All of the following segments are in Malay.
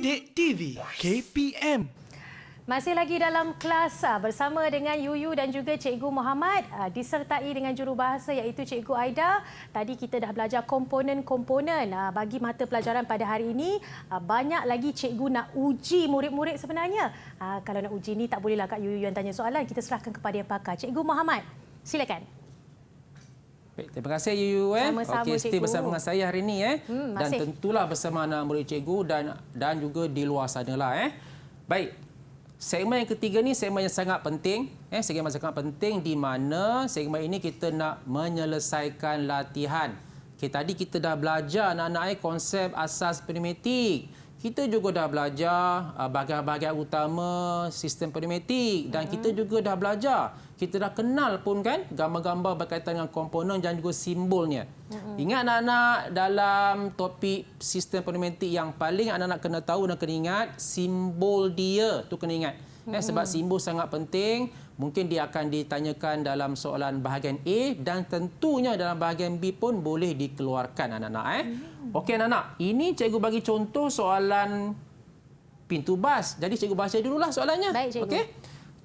Didik TV KPM. Masih lagi dalam kelas bersama dengan Yuyu dan juga Cikgu Muhammad disertai dengan jurubahasa iaitu Cikgu Aida. Tadi kita dah belajar komponen-komponen bagi mata pelajaran pada hari ini. Banyak lagi cikgu nak uji murid-murid sebenarnya. Kalau nak uji ni tak bolehlah Kak Yuyu yang tanya soalan, kita serahkan kepada yang pakar. Cikgu Muhammad, silakan. Baik, terima kasih Yuyu. Sama-sama, Okey, stay bersama dengan saya hari ini dan masih. tentulah bersama anak murid cikgu dan juga di luar sana lah. Baik. Segmen yang ketiga ni segmen yang sangat penting. Segmen yang sangat penting di mana segmen ini kita nak menyelesaikan latihan. Tadi kita dah belajar anak-anak konsep asas pneumatik. Kita juga dah belajar bahagian-bahagian utama sistem pneumatik dan kita juga dah belajar. Kita dah kenal pun kan gambar-gambar berkaitan dengan komponen dan juga simbolnya. Ingat anak-anak dalam topik sistem pneumatik yang paling anak-anak kena tahu dan kena ingat simbol dia tu kena ingat. Sebab simbol sangat penting. Mungkin dia akan ditanyakan dalam soalan bahagian A dan tentunya dalam bahagian B pun boleh dikeluarkan anak-anak. Okey anak-anak, ini cikgu bagi contoh soalan pintu bas. Jadi cikgu baca dululah soalannya. Baik, cikgu. Okey.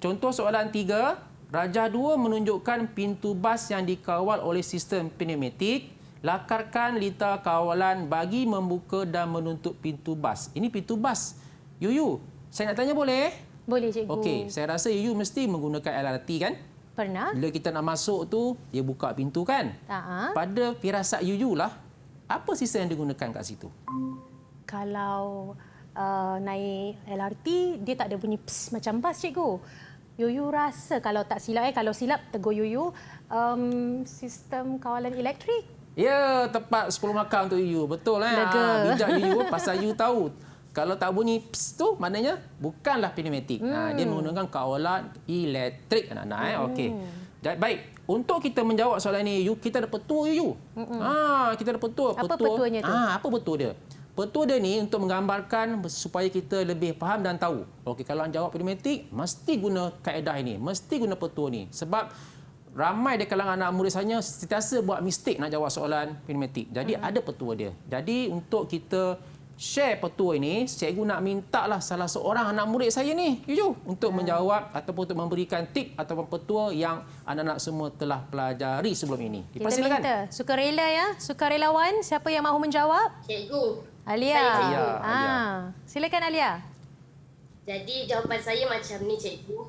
Contoh soalan 3. Rajah 2 menunjukkan pintu bas yang dikawal oleh sistem pneumatik. Lakarkan lita kawalan bagi membuka dan menutup pintu bas. Ini pintu bas. Yuyu, saya nak tanya boleh? Boleh, cikgu. Okey, saya rasa Yuyu mesti menggunakan LRT kan? Pernah? Bila kita nak masuk tu, dia buka pintu kan? Pada firasat Yuyu lah, apa sistem yang digunakan kat situ? Kalau naik LRT, dia tak ada bunyi ps macam bas, cikgu. Yuyu rasa kalau tak silap, kalau silap tegur Yuyu, sistem kawalan elektrik. Ya, tepat 10 markah untuk Yuyu. Betul Lega. Bijak Yuyu pasal Yuyu tahu. Kalau tak bunyi ps tu maknanya bukanlah pneumatik. Dia menggunakan kawalan elektrik anak-anak. Okey. Baik, untuk kita menjawab soalan ini Yuyu, kita ada petua Yuyu. Kita ada petua. Apa petuanya tu? Apa petua dia? Petua dia ni untuk menggambarkan supaya kita lebih faham dan tahu. Okey, kalau jawab pneumatik, mesti guna kaedah ini, mesti guna petua ni. Sebab ramai di kalangan anak murid saya sentiasa buat mistik nak jawab soalan pneumatik. Jadi ada petua dia. Jadi untuk kita share petua ini, cikgu nak mintalah salah seorang anak murid saya ni, Yuyu, untuk menjawab ataupun untuk memberikan tip ataupun petua yang anak-anak semua telah pelajari sebelum ini. Kita minta sukarela ya, sukarelawan, siapa yang mahu menjawab? Cikgu. Alia. Saya, cikgu. Alia. Silakan Alia. Jadi jawapan saya macam ni, cikgu.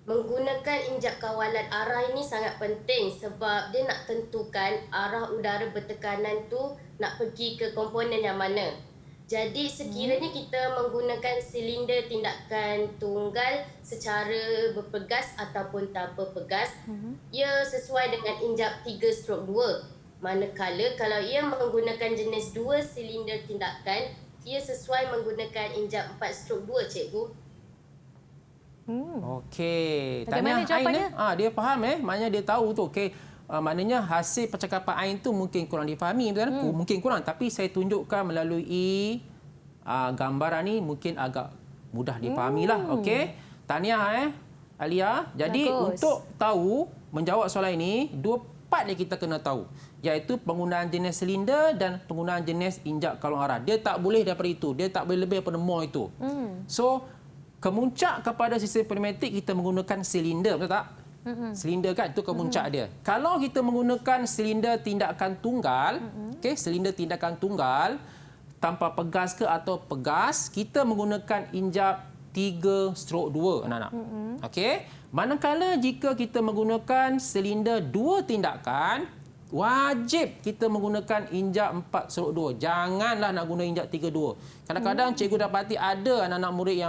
Menggunakan injap kawalan arah ini sangat penting sebab dia nak tentukan arah udara bertekanan tu nak pergi ke komponen yang mana. Jadi sekiranya kita menggunakan silinder tindakan tunggal secara berpegas ataupun tanpa pegas, ia sesuai dengan injap 3/2. Manakala kalau ia menggunakan jenis 2 silinder tindakan, ia sesuai menggunakan injap 4/2, cikgu. Okey. Bagaimana jawapannya? Dia faham maknanya dia tahu tu. Okey. Maknanya hasil percakapan Ain tu mungkin kurang difahami, betul? Mungkin kurang, tapi saya tunjukkan melalui gambaran ni mungkin agak mudah difahamilah. Okey. Tahniah Alia. Jadi Bagus. untuk tahu menjawab soalan ini, 2 part yang kita kena tahu, iaitu penggunaan jenis silinder dan penggunaan jenis injap kawalan arah. Dia tak boleh daripada itu. Dia tak boleh lebih daripada more itu. So, kemuncak kepada sistem pneumatik kita menggunakan silinder, betul tak? Silinder kan itu kemuncak dia. Kalau kita menggunakan silinder tindakan tunggal, silinder tindakan tunggal tanpa pegas ke atau pegas, kita menggunakan injap 3/2 anak-anak. Okey. Manakala jika kita menggunakan silinder 2 tindakan, wajib kita menggunakan injap 4/2. Janganlah nak guna injap 3/2. Kadang-kadang cikgu dapati ada anak-anak murid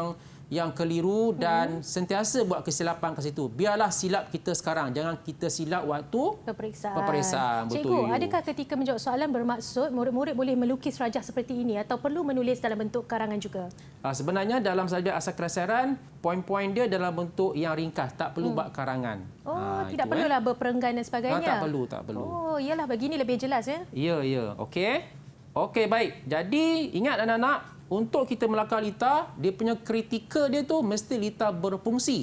yang keliru dan sentiasa buat kesilapan ke situ. Biarlah silap kita sekarang, jangan kita silap waktu peperiksaan. Betul. Cikgu, adakah ketika menjawab soalan bermaksud murid-murid boleh melukis rajah seperti ini atau perlu menulis dalam bentuk karangan juga? Sebenarnya dalam saja asas kelasaran, poin-poin dia dalam bentuk yang ringkas, tak perlu buat karangan. Tidak perlulah berperenggan dan sebagainya. Tak perlu. Oh, iyalah begini lebih jelas ya. Ya. Okey, baik. Jadi ingat anak-anak, untuk kita melakar lita, dia punya kritikal dia tu mesti lita berfungsi.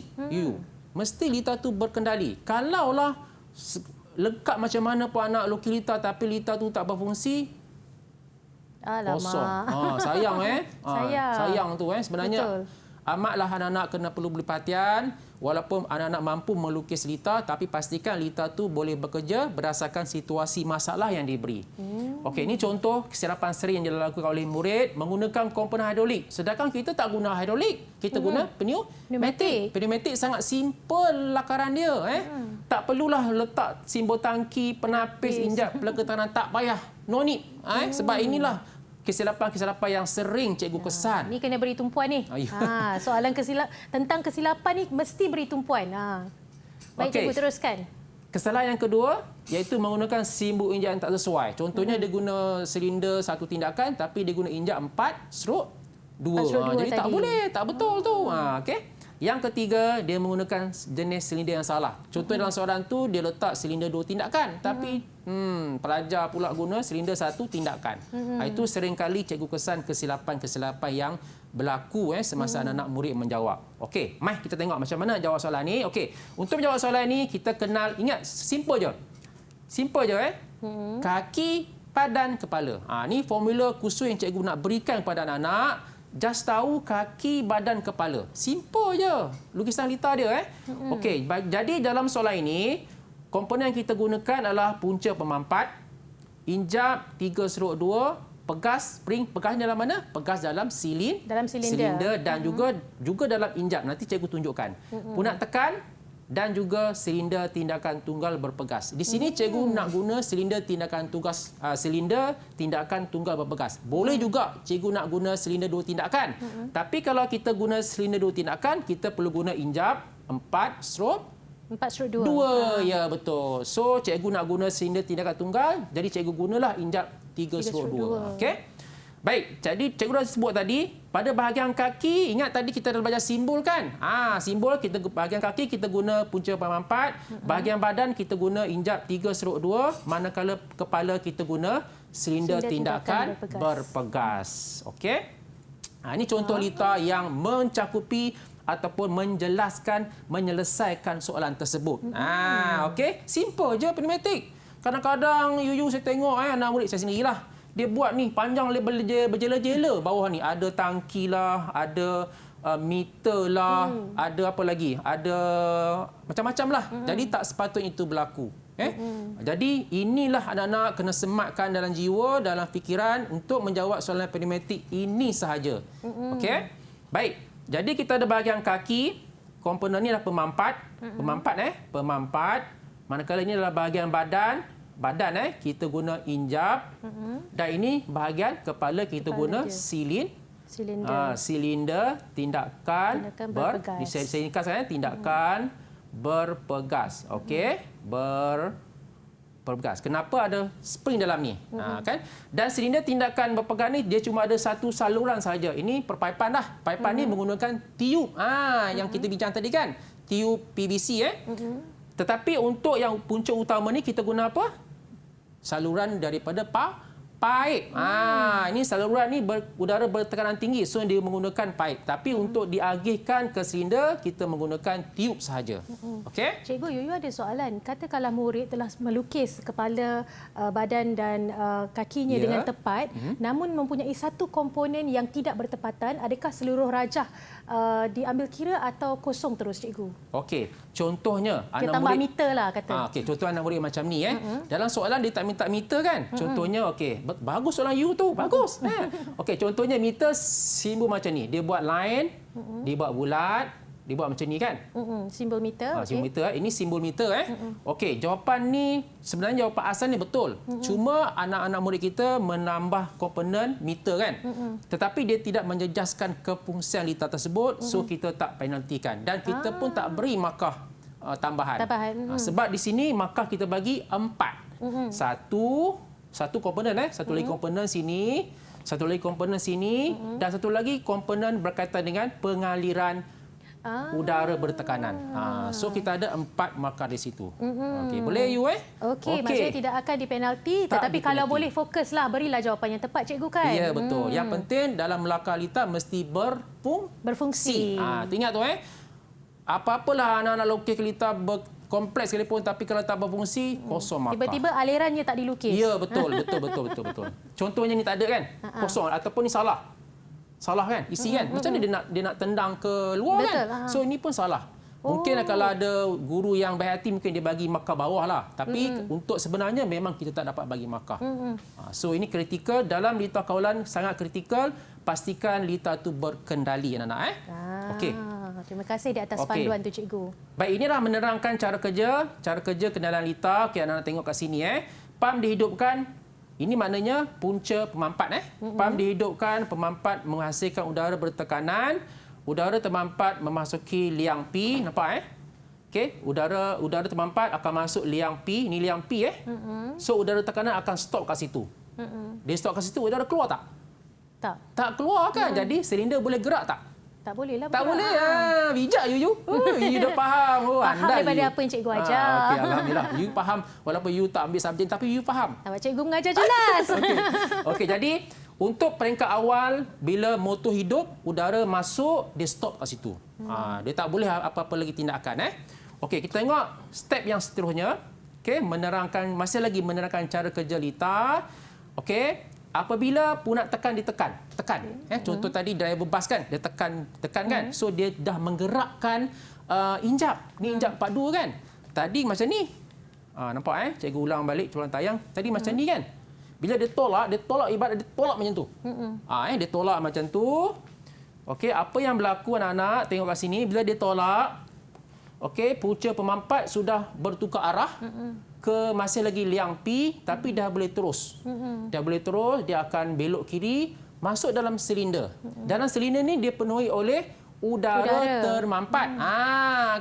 Mesti lita tu berkendali. Kalaulah lengkap macam mana pun anak lukis lita tapi lita tu tak berfungsi, Alamak. Kosong. Sayang sayang tu sebenarnya. Betul. Amatlah anak-anak kena perlu beri perhatian. Walaupun anak-anak mampu melukis lita, tapi pastikan lita tu boleh bekerja berdasarkan situasi masalah yang diberi. Okey, ini contoh kesilapan sering yang dilakukan oleh murid menggunakan komponen hidrolik. Sedangkan kita tak guna hidrolik, kita guna pneumatik. Pneumatik sangat simple lakaran dia. Tak perlulah letak simbol tangki, penapis, injap peleka tekanan, tak payah. No need. Sebab inilah kesilapan-kesilapan yang sering cikgu kesan. Ni kena beri tumpuan ni. Soalan tentang kesilapan ni mesti beri tumpuan. Baik, cikgu teruskan. Kesalahan yang kedua iaitu menggunakan simbol injap yang tak sesuai. Contohnya dia guna silinder satu tindakan tapi dia guna injap 4/2. Jadi tak boleh, tak betul tu. Okey. Yang ketiga, dia menggunakan jenis silinder yang salah. Contoh dalam soalan tu dia letak silinder 2 tindakan tapi pelajar pula guna silinder 1 tindakan. Itu seringkali cikgu kesan kesilapan-kesilapan yang berlaku semasa anak-anak murid menjawab. Okey, mari kita tengok macam mana jawab soalan ni. Okey, untuk menjawab soalan ni kita kenal, ingat simple je. Simple je Kaki, badan, kepala. Ni formula khusus yang cikgu nak berikan kepada anak-anak. Just tahu kaki, badan, kepala. Simple je. Lukisan lita dia. Okey, jadi dalam soalan ini, komponen yang kita gunakan adalah punca pemampat, injap 3/2, pegas, spring. Pegas dalam mana? Pegas dalam silinder dan juga dalam injap. Nanti cikgu tunjukkan. Punak tekan dan juga silinder tindakan tunggal berpegas. Di sini cikgu nak guna silinder tindakan tunggal berpegas. Boleh juga cikgu nak guna silinder 2 tindakan. Tapi kalau kita guna silinder 2 tindakan, kita perlu guna injap 4/2. Ya, betul. So cikgu nak guna silinder tindakan tunggal, jadi cikgu gunalah injap 3/2. Okey. Baik, jadi cikgu dah sebut tadi, pada bahagian kaki, ingat tadi kita dah belajar simbol kan? Simbol, kita bahagian kaki kita guna punca pemampat, bahagian badan kita guna injap 3/2, manakala kepala kita guna silinder tindakan berpegas. Okey? Ini contoh lita yang mencakupi ataupun menyelesaikan soalan tersebut. Okey, simple je pneumatik. Kadang-kadang saya tengok anak murid saya sendirilah. Dia buat ni panjang berjela-jela bawah ni. Ada tangki lah, ada meter lah, ada apa lagi? Ada macam-macam lah. Jadi tak sepatutnya itu berlaku. Jadi inilah anak-anak kena sematkan dalam jiwa, dalam fikiran untuk menjawab soalan pneumatik ini sahaja. Okey? Baik. Jadi kita ada bahagian kaki. Komponen ni adalah pemampat. Pemampat. Manakala ini adalah bahagian badan. Kita guna injap. Dan ini bahagian kepala kita guna silinder tindakan berpegas. Saya ringkaskan tindakan berpegas. Okey, berpegas. Kenapa ada spring dalam ni? Kan? Dan silinder tindakan berpegas ni dia cuma ada satu saluran saja. Ini perpaipan dah. Paipan ni menggunakan tiup. Yang kita bincang tadi kan? Tiup PVC Tetapi untuk yang punca utama ni kita guna apa? Saluran daripada paip. Ini saluran ni udara bertekanan tinggi. So dia menggunakan paip. Tapi untuk diagihkan ke silinder kita menggunakan tiup sahaja. Okey? Cikgu, Yuyu ada soalan. Katakanlah murid telah melukis kepala, badan dan kakinya dengan tepat, namun mempunyai satu komponen yang tidak bertepatan, adakah seluruh rajah diambil kira atau kosong terus, cikgu? Okey, contohnya dia tambah meter lah kata. Okey, contoh anak murid macam ni dalam soalan dia tak minta meter kan? Contohnya bagus soalan you tu, bagus. Okey, contohnya meter simbol macam ni. Dia buat line, dia buat bulat, dia buat macam ni kan? Simbol meter. Simbol meter. Ini simbol meter. Okey, jawapan ni sebenarnya jawapan asal ni betul. Cuma anak-anak murid kita menambah komponen meter kan? Tetapi dia tidak menjejaskan kefungsian lita tersebut, so kita tak penaltikan. Dan kita pun tak beri markah tambahan. Sebab di sini markah kita bagi 4. Satu komponen satu lagi komponen sini, satu lagi komponen sini dan satu lagi komponen berkaitan dengan pengaliran udara bertekanan. So kita ada 4 markah di situ. Okey, boleh you Okey, maksudnya tidak akan dipenalti, tetapi kalau boleh fokuslah, berilah jawapan yang tepat, cikgu kan? Ya, betul. Yang penting dalam melakar lita mesti berfungsi. Berfungsi. Ingat tu apa-apalah anak-anak lukis lita kompleks sekalipun tapi kalau tak berfungsi, kosong markah. Tiba-tiba alirannya tak dilukis. Ya, betul. Contohnya ni tak ada kan? Kosong ataupun ni salah. Salah kan? Isi kan? Macam mana dia nak tendang ke luar Betul, kan? So ini pun salah. Mungkin kalau ada guru yang baik hati mungkin dia bagi markah bawah lah. Tapi untuk sebenarnya memang kita tak dapat bagi markah. So ini kritikal dalam lita kawalan, sangat kritikal. Pastikan lita tu berkendali anak-anak. Okey. Terima kasih di atas panduan tu cikgu. Baik, inilah menerangkan cara kerja kendalan lita. Okey, anak-anak tengok kat sini Pam dihidupkan. Ini maknanya punca pemampat Pam dihidupkan, pemampat menghasilkan udara bertekanan. Udara termampat memasuki liang P, nampak Okey, udara termampat akan masuk liang P, ini liang P So udara tekanan akan stop kat situ. Dia stop kat situ, udara keluar tak? Tak keluar kan? Jadi silinder boleh gerak tak? Tak boleh lah. Tak boleh. Bijak you. You dah faham. Faham daripada apa yang cikgu ajar. Okey, alhamdulillah. You faham walaupun you tak ambil subjek tapi you faham. Cikgu mengajar jelas. Okey, jadi untuk peringkat awal bila motor hidup, udara masuk, dia stop kat situ. Dia tak boleh apa-apa lagi tindakan Okey, kita tengok step yang seterusnya. Okey, masih lagi menerangkan cara kerja lita. Okey. Apabila punat tekan ditekan. Contoh tadi driver bas kan, dia tekan kan. So dia dah menggerakkan injap. Ni injap 42 kan. Tadi macam ni. Nampak cikgu ulang balik tulang tayang. Tadi macam ni kan. Bila dia tolak ibarat dia tolak macam tu. Dia tolak macam tu. Okey, apa yang berlaku anak-anak tengok kat sini bila dia tolak. Okey, punca pemampat sudah bertukar arah. Ke masih lagi liang P tapi dah boleh terus. Dah boleh terus, dia akan belok kiri masuk dalam silinder. Dalam silinder ni dia penuhi oleh udara termampat.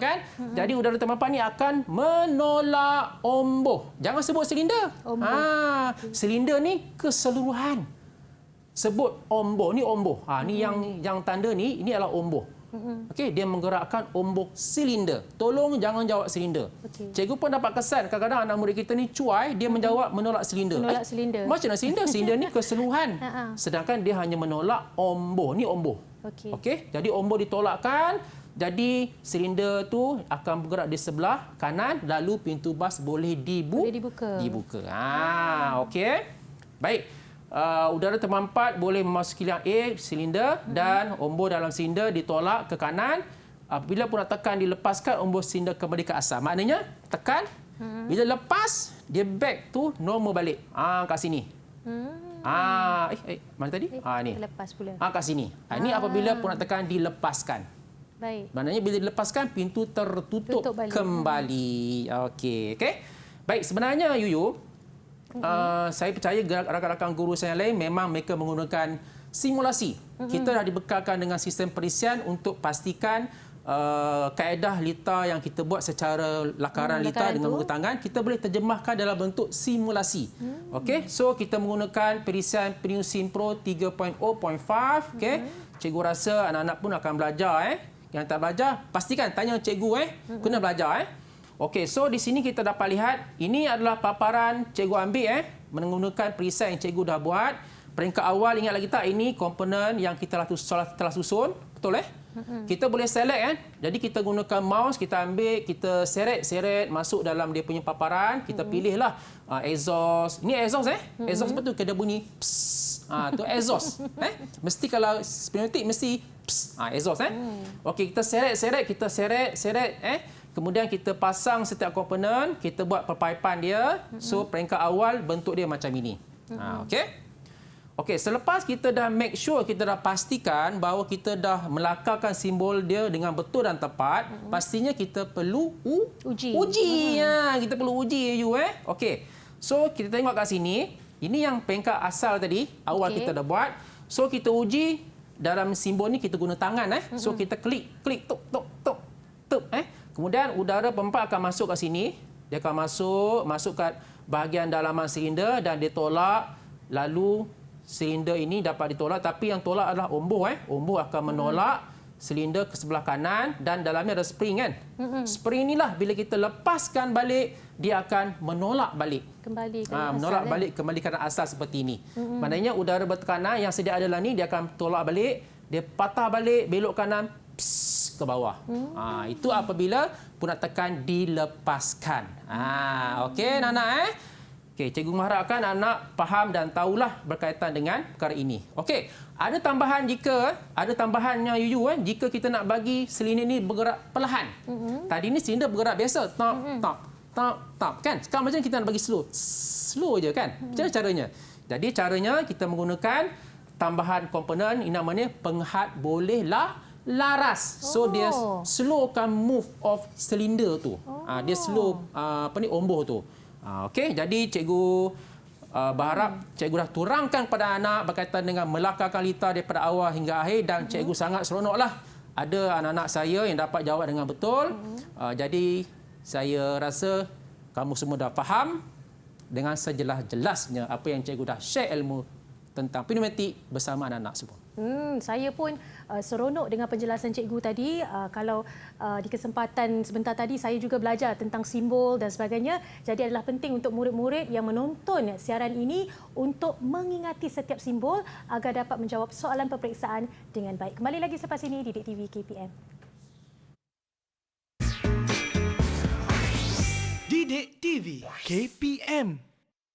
Kan? Jadi udara termampat ni akan menolak omboh. Jangan sebut silinder. Silinder ni keseluruhan. Sebut omboh, ni omboh. Ni yang tanda ni, ini adalah omboh. Okey, dia menggerakkan ombok silinder. Tolong jangan jawab silinder. Cikgu pun dapat kesan kadang-kadang anak murid kita ni cuai, dia menjawab menolak silinder. Silinder. Macam mana silinder? Silinder ni keseluruhan. Sedangkan dia hanya menolak omboh. Ni omboh. Okey, jadi omboh ditolakkan. Jadi silinder tu akan bergerak di sebelah kanan, lalu pintu bas boleh dibuka. Okey. Baik. Udara termampat boleh memasuki liang A silinder dan omboh dalam silinder ditolak ke kanan. Bila pun nak tekan dilepaskan, omboh silinder kembali ke asal. Maknanya tekan, bila lepas dia back tu normal balik. Kat sini. Mana tadi? Ni. Lepas pula. Kat sini. Ini apabila pun nak tekan dilepaskan. Baik. Maknanya bila dilepaskan pintu tertutup kembali. Okey. Baik, sebenarnya Yuyu, saya percaya rakan-rakan guru saya lain memang mereka menggunakan simulasi. Kita dah dibekalkan dengan sistem perisian untuk pastikan kaedah lita yang kita buat secara lakaran lita dengan muka tangan, kita boleh terjemahkan dalam bentuk simulasi. Okey, so kita menggunakan perisian Pneu Simpro 3.0.5. Okey, cikgu rasa anak-anak pun akan belajar. Yang tak belajar, pastikan tanya cikgu. Kena belajar. Okey, so di sini kita dapat lihat ini adalah paparan cikgu ambil menggunakan perisai yang cikgu dah buat. Peringkat awal ingat lagi tak, ini komponen yang kita telah susun, betul Kita boleh select Jadi kita gunakan mouse, kita ambil, kita seret masuk dalam dia punya paparan, kita pilihlah exhaust. Ini exhaust exhaust betul ke dia bunyi pss. Tu exhaust. Mesti kalau pneumatik mesti pss. Exhaust Okey, kita seret. Kemudian kita pasang setiap komponen, kita buat perpaipan dia. So peringkat awal bentuk dia macam ini. Okey, selepas kita dah make sure, kita dah pastikan bahawa kita dah melakarkan simbol dia dengan betul dan tepat, pastinya kita perlu uji. Kita perlu uji Okey. So kita tengok kat sini, ini yang peringkat asal tadi, awal kita dah buat. So kita uji dalam simbol ni kita guna tangan So kita klik tuk. Kemudian udara pemampat akan masuk kat sini. Dia akan masuk kat bahagian dalaman silinder dan dia tolak. Lalu silinder ini dapat ditolak, tapi yang tolak adalah omboh. Omboh akan menolak silinder ke sebelah kanan dan dalamnya ada spring Spring inilah bila kita lepaskan balik, dia akan menolak balik. Kembali ke asal seperti ini. Maknanya udara bertekanan yang sedia ada dalam ni dia akan tolak balik, dia patah balik, belok kanan, ke bawah. Itu apabila pundak tekan dilepaskan. Okey, anak-anak Okey, cikgu mengharapkan anak faham dan tahulah berkaitan dengan perkara ini. Okey, ada tambahannya Yuyu jika kita nak bagi silinder ni bergerak perlahan. Tadi ni silinder bergerak biasa. Tap kan? Sekarang macam kita nak bagi slow. Slow je kan? Macam mana caranya? Jadi caranya kita menggunakan tambahan komponen ini namanya penghad bolehlah laras. So dia slowkan move of silinder tu. Dia slow omboh tu. Okey, jadi cikgu berharap cikgu dah turangkan pada anak berkaitan dengan melakarkan litar daripada awal hingga akhir dan cikgu sangat seronoklah ada anak-anak saya yang dapat jawab dengan betul. Jadi saya rasa kamu semua dah faham dengan sejelas-jelasnya apa yang cikgu dah share ilmu tentang pneumatik bersama anak-anak semua. Saya pun seronok dengan penjelasan cikgu tadi. Kalau di kesempatan sebentar tadi saya juga belajar tentang simbol dan sebagainya. Jadi adalah penting untuk murid-murid yang menonton siaran ini untuk mengingati setiap simbol agar dapat menjawab soalan peperiksaan dengan baik. Kembali lagi selepas ini di Didik TV KPM. Didik TV KPM.